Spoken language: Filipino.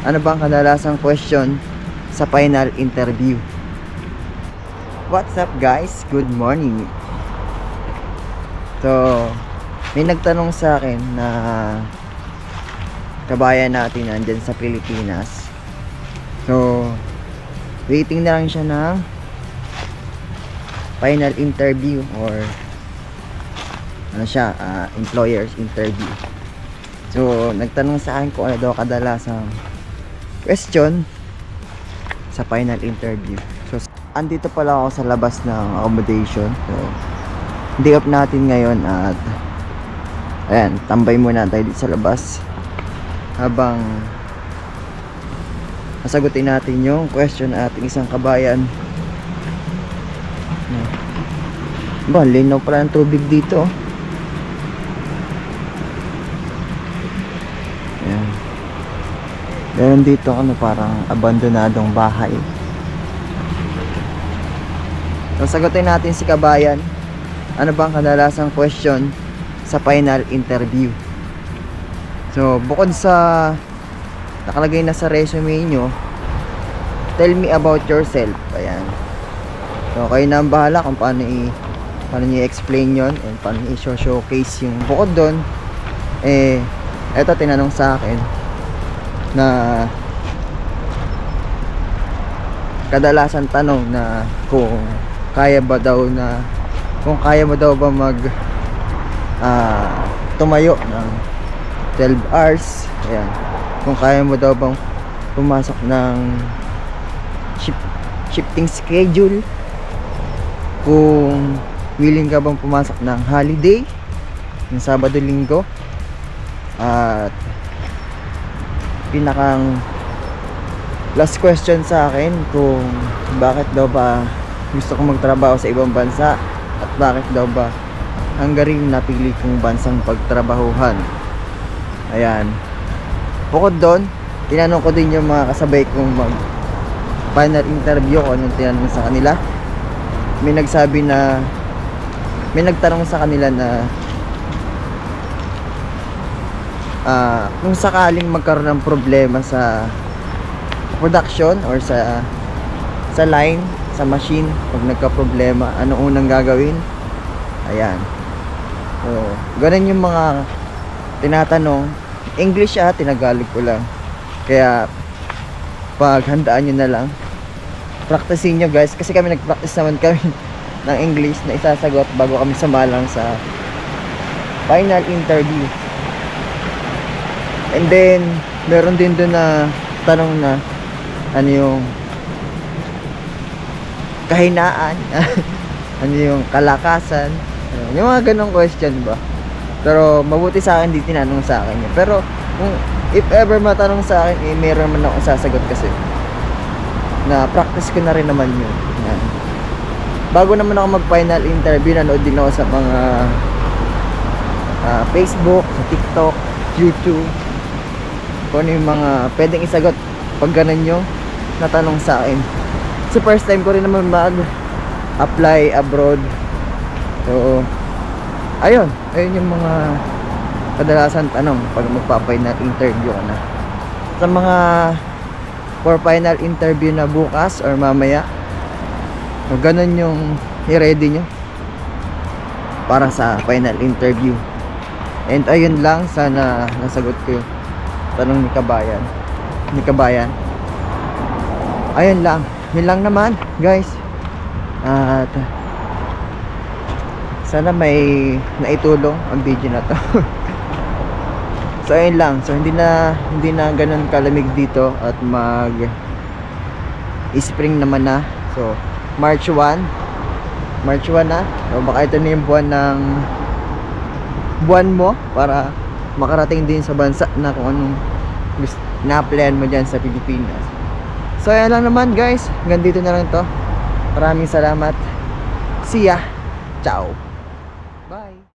Ano bang kadalasang question sa final interview? What's up guys? Good morning. So, may nagtanong sa akin na kabayan natin nandyan sa Pilipinas. So, waiting na lang siya ng final interview or ano siya, employer's interview. So, nagtanong sa akin kung ano daw kadalasang question sa final interview. So, andito pala ako sa labas ng accommodation. So, day off natin ngayon at ayan, tambay muna tayo dito sa labas habang nasagutin natin yung question ng ating isang kabayan. Ba, linaw pala ng tubig dito. Ayan. Meron dito ano, parang abandonadong bahay. So, sagutin natin si kabayan. Ano bang kadalasang question sa final interview? So, bukod sa nakalagay na sa resume nyo, tell me about yourself. Ayan. So, kayo na ang bahala kung paano nyo i-explain yon and paano i-showcase yung bukod doon. Eto tinanong sa akin na kadalasan tanong na kung kaya mo daw ba mag tumayo ng 12 hours. Ayan. Kung kaya mo daw bang pumasok ng shifting schedule, kung willing ka bang pumasok ng holiday yung Sabado Linggo, at pinakang last question sa akin kung bakit daw ba gusto kong magtrabaho sa ibang bansa at bakit daw ba Hungary napili kong bansang pagtrabahuhan. Ayan. Bukod doon, tinanong ko din yung mga kasabay kong mag final interview kung anong tinanong sa kanila. May nagtanong sa kanila na kung sakaling magkaroon ng problema sa production or sa line, sa machine, pag nagka-problema, ano unang gagawin? Ayan. So, ganun yung mga tinatanong. English tinagalog ko lang. Kaya paghandaan nyo na lang, practicein nyo guys, kasi kami nag-practice naman kami ng English na isasagot bago kami sumalang sa final interview. And then meron din doon na tanong na ano yung kahinaan ano yung kalakasan, yung mga ganong question ba. Pero mabuti sa akin di tinanong sa akin yun. Pero kung if ever matanong sa akin, meron man akong sasagot kasi na practice ko na rin naman yun. Yan. Bago naman ako mag final interview, nanood din ako sa mga Facebook, sa TikTok, YouTube, kung ano yung mga pwedeng isagot pag ganun yung natanong sa akin. So first time ko rin naman mag apply abroad. So ayun yung mga kadalasan tanong pag magpa-final interview ka na. Sa mga for final interview na bukas or mamaya, so ganun yung i-ready nyo para sa final interview. And ayun lang, sana nasagot ko yung tanong ni kabayan. Ayun lang, yun lang naman guys. At sana may naitulong ang video na to. So ayun lang. So hindi na ganun kalamig dito at spring naman na. So March 1 na. So baka ito na yung buwan mo para makarating din sa bansa na kung anong na-plan mo dyan sa Pilipinas. So ayan lang naman guys, hanggang dito na lang to. Maraming salamat. See ya. Ciao.